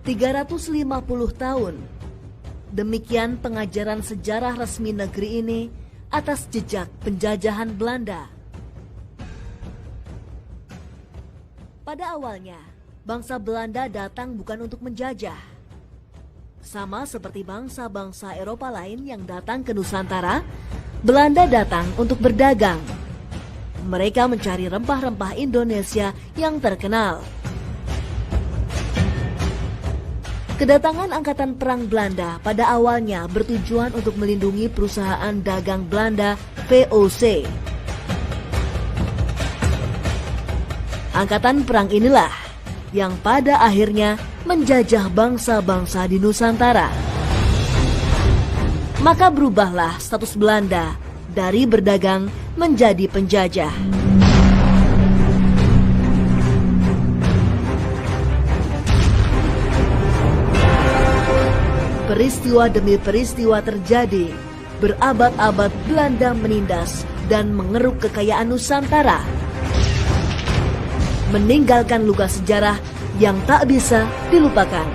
350 tahun. Demikian pengajaran sejarah resmi negeri ini atas jejak penjajahan Belanda. Pada awalnya, bangsa Belanda datang bukan untuk menjajah. Sama seperti bangsa-bangsa Eropa lain yang datang ke Nusantara, Belanda datang untuk berdagang. Mereka mencari rempah-rempah Indonesia yang terkenal. Kedatangan Angkatan Perang Belanda pada awalnya bertujuan untuk melindungi perusahaan dagang Belanda VOC. Angkatan Perang inilah yang pada akhirnya menjajah bangsa-bangsa di Nusantara. Maka berubahlah status Belanda dari berdagang menjadi penjajah. Peristiwa demi peristiwa terjadi, berabad-abad Belanda menindas dan mengeruk kekayaan Nusantara, meninggalkan luka sejarah yang tak bisa dilupakan.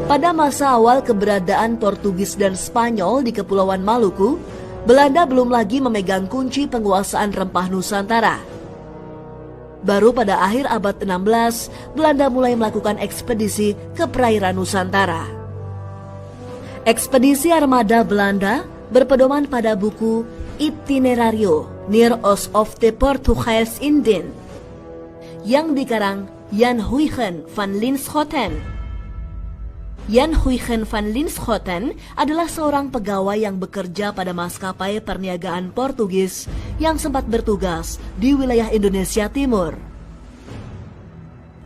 Pada masa awal keberadaan Portugis dan Spanyol di Kepulauan Maluku, Belanda belum lagi memegang kunci penguasaan rempah Nusantara. Baru pada akhir abad 16, Belanda mulai melakukan ekspedisi ke perairan Nusantara. Ekspedisi armada Belanda berpedoman pada buku Itinerario Near Us of the Portuguese Indian yang dikarang Jan Huygen van Linschoten. Jan Huygen van Linschoten adalah seorang pegawai yang bekerja pada maskapai perniagaan Portugis yang sempat bertugas di wilayah Indonesia Timur.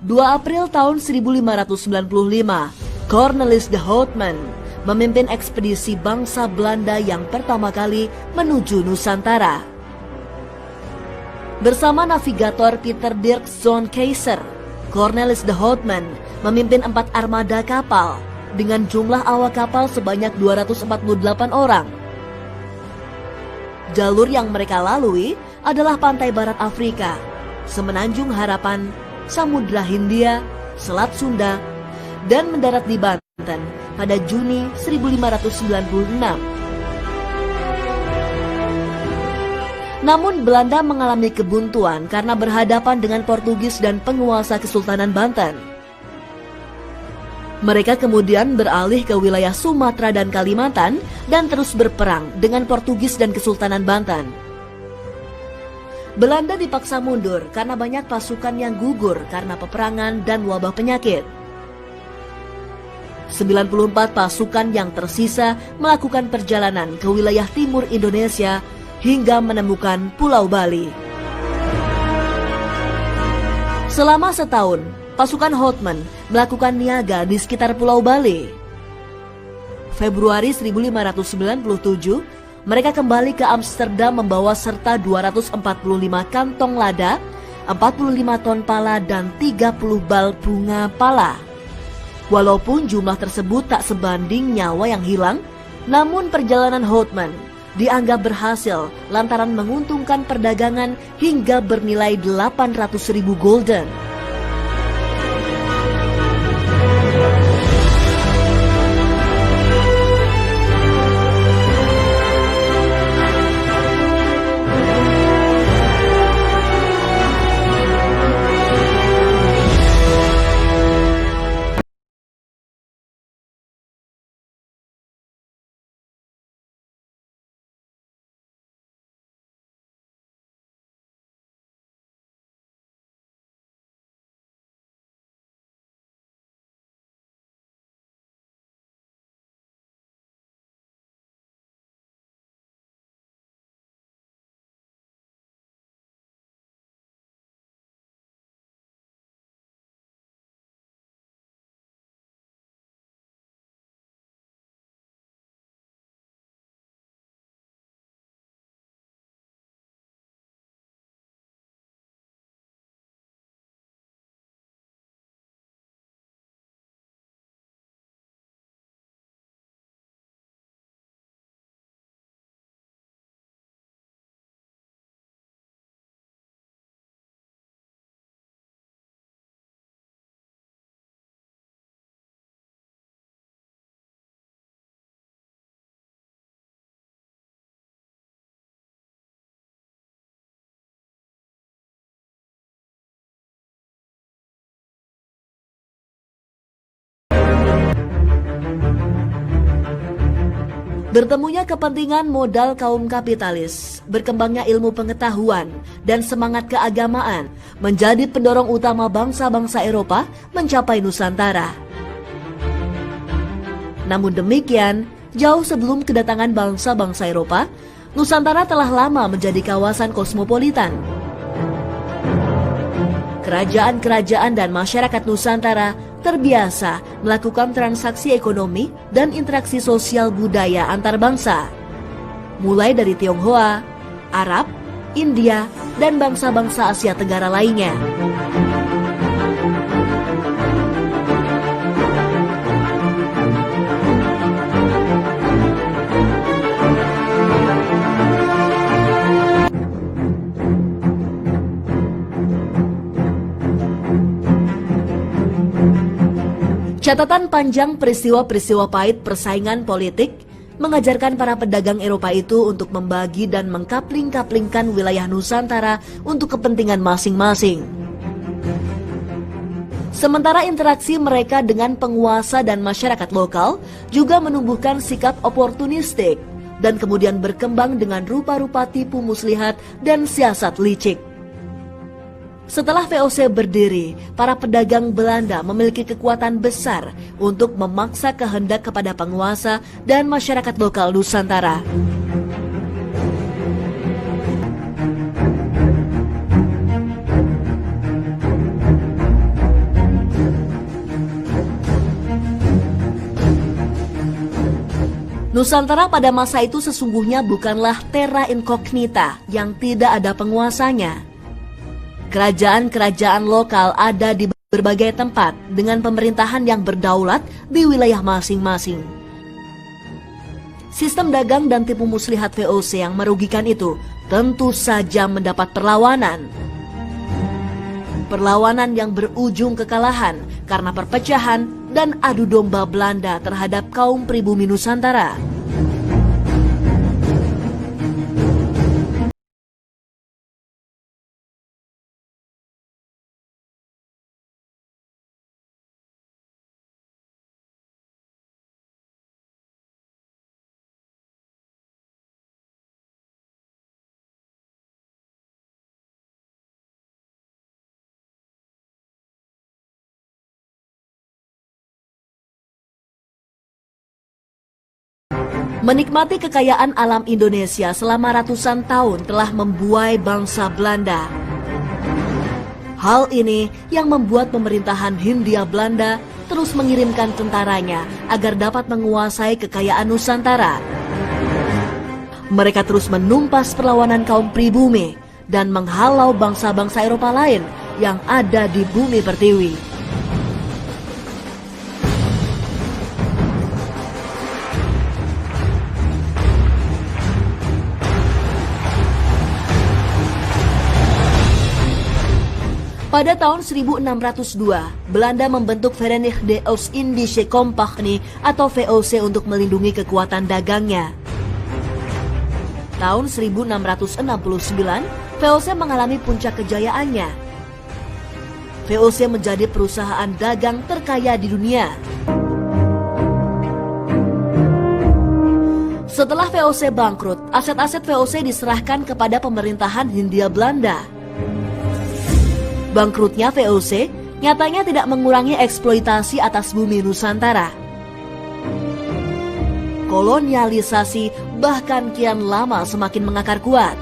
2 April tahun 1595, Cornelis de Houtman memimpin ekspedisi bangsa Belanda yang pertama kali menuju Nusantara. Bersama navigator Peter Dirk Zoon Keizer, Cornelis de Houtman memimpin 4 armada kapal dengan jumlah awak kapal sebanyak 248 orang. Jalur yang mereka lalui adalah pantai barat Afrika, Semenanjung Harapan, Samudra Hindia, Selat Sunda, dan mendarat di Banten pada Juni 1596. Namun Belanda mengalami kebuntuan karena berhadapan dengan Portugis dan penguasa Kesultanan Banten. Mereka kemudian beralih ke wilayah Sumatera dan Kalimantan dan terus berperang dengan Portugis dan Kesultanan Banten. Belanda dipaksa mundur karena banyak pasukan yang gugur karena peperangan dan wabah penyakit. 94 pasukan yang tersisa melakukan perjalanan ke wilayah timur Indonesia hingga menemukan Pulau Bali. Selama setahun, pasukan Houtman melakukan niaga di sekitar Pulau Bali. Februari 1597, mereka kembali ke Amsterdam membawa serta 245 kantong lada, 45 ton pala dan 30 bal bunga pala. Walaupun jumlah tersebut tak sebanding nyawa yang hilang, namun perjalanan Houtman dianggap berhasil lantaran menguntungkan perdagangan hingga bernilai 800.000 gulden. Bertemunya kepentingan modal kaum kapitalis, berkembangnya ilmu pengetahuan, dan semangat keagamaan menjadi pendorong utama bangsa-bangsa Eropa mencapai Nusantara. Namun demikian, jauh sebelum kedatangan bangsa-bangsa Eropa, Nusantara telah lama menjadi kawasan kosmopolitan. Kerajaan-kerajaan dan masyarakat Nusantara terbiasa melakukan transaksi ekonomi dan interaksi sosial budaya antar bangsa, mulai dari Tionghoa, Arab, India, dan bangsa-bangsa Asia Tenggara lainnya. Catatan panjang peristiwa-peristiwa pahit persaingan politik mengajarkan para pedagang Eropa itu untuk membagi dan mengkapling-kaplingkan wilayah Nusantara untuk kepentingan masing-masing. Sementara interaksi mereka dengan penguasa dan masyarakat lokal juga menumbuhkan sikap oportunistik dan kemudian berkembang dengan rupa-rupa tipu muslihat dan siasat licik. Setelah VOC berdiri, para pedagang Belanda memiliki kekuatan besar untuk memaksa kehendak kepada penguasa dan masyarakat lokal Nusantara. Nusantara pada masa itu sesungguhnya bukanlah terra incognita yang tidak ada penguasanya. Kerajaan-kerajaan lokal ada di berbagai tempat dengan pemerintahan yang berdaulat di wilayah masing-masing. Sistem dagang dan tipu muslihat VOC yang merugikan itu tentu saja mendapat perlawanan. Perlawanan yang berujung kekalahan karena perpecahan dan adu domba Belanda terhadap kaum pribumi Nusantara. Menikmati kekayaan alam Indonesia selama ratusan tahun telah membuai bangsa Belanda. Hal ini yang membuat pemerintahan Hindia Belanda terus mengirimkan tentaranya agar dapat menguasai kekayaan Nusantara. Mereka terus menumpas perlawanan kaum pribumi dan menghalau bangsa-bangsa Eropa lain yang ada di bumi pertiwi. Pada tahun 1602, Belanda membentuk Verenigde Oost-Indische Compagnie atau VOC untuk melindungi kekuatan dagangnya. Tahun 1669, VOC mengalami puncak kejayaannya. VOC menjadi perusahaan dagang terkaya di dunia. Setelah VOC bangkrut, aset-aset VOC diserahkan kepada pemerintahan Hindia Belanda. Bangkrutnya VOC nyatanya tidak mengurangi eksploitasi atas bumi Nusantara. Kolonialisasi bahkan kian lama semakin mengakar kuat.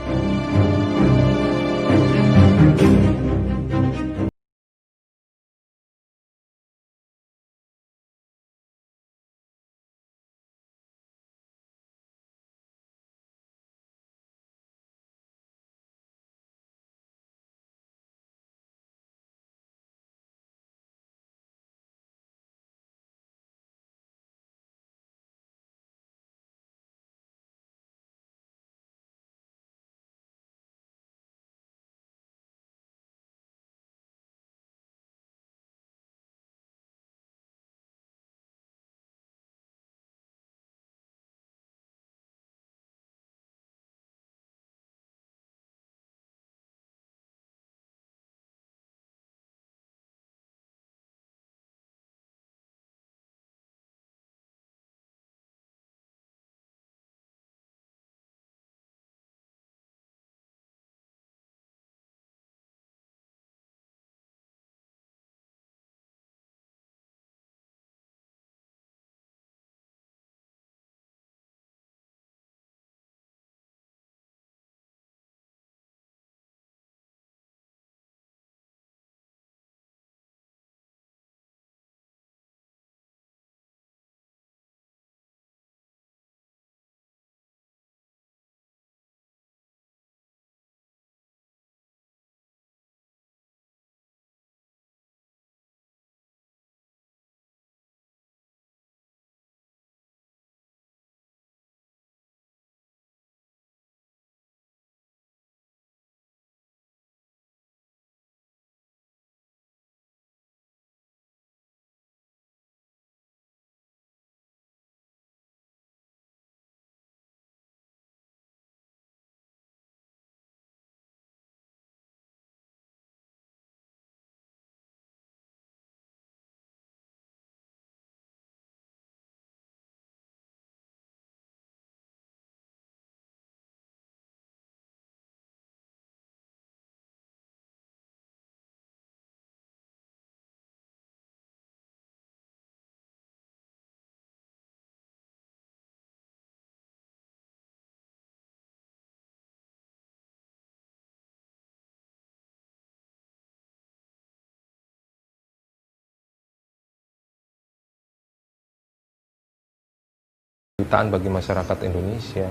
Penderitaan bagi masyarakat Indonesia,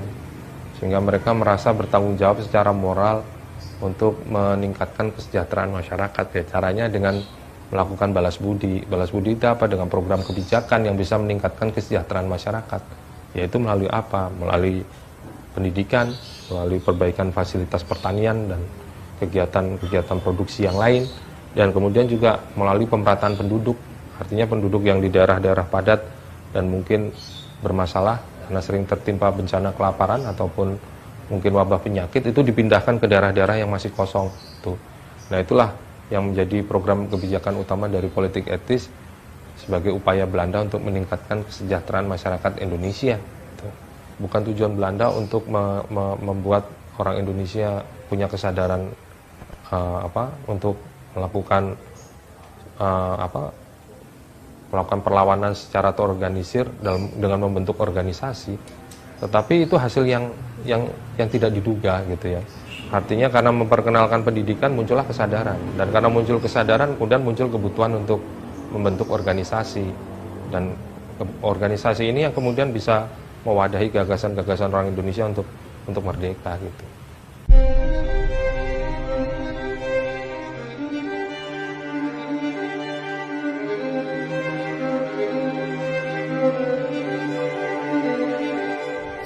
sehingga mereka merasa bertanggung jawab secara moral untuk meningkatkan kesejahteraan masyarakat. Ya, caranya dengan melakukan balas budi. Balas budi itu apa? Dengan program kebijakan yang bisa meningkatkan kesejahteraan masyarakat. yaitu melalui apa? Melalui pendidikan, melalui perbaikan fasilitas pertanian dan kegiatan-kegiatan produksi yang lain, dan kemudian juga melalui pemerataan penduduk, artinya penduduk yang di daerah-daerah padat dan mungkin bermasalah karena sering tertimpa bencana kelaparan ataupun mungkin wabah penyakit, itu dipindahkan ke daerah-daerah yang masih kosong. Nah itulah yang menjadi program kebijakan utama dari politik etis sebagai upaya Belanda untuk meningkatkan kesejahteraan masyarakat Indonesia. Bukan tujuan Belanda untuk membuat orang Indonesia punya kesadaran untuk melakukan melakukan perlawanan secara terorganisir dengan membentuk organisasi, tetapi itu hasil yang tidak diduga gitu ya. Artinya karena memperkenalkan pendidikan muncullah kesadaran, dan karena muncul kesadaran kemudian muncul kebutuhan untuk membentuk organisasi, dan organisasi ini yang kemudian bisa mewadahi gagasan-gagasan orang Indonesia untuk merdeka gitu.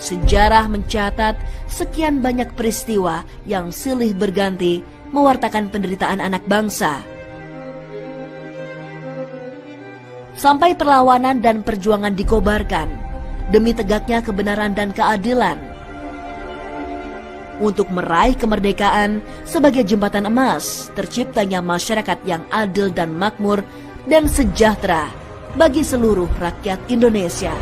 Sejarah mencatat sekian banyak peristiwa yang silih berganti mewartakan penderitaan anak bangsa. Sampai perlawanan dan perjuangan dikobarkan demi tegaknya kebenaran dan keadilan. Untuk meraih kemerdekaan sebagai jembatan emas terciptanya masyarakat yang adil dan makmur dan sejahtera bagi seluruh rakyat Indonesia.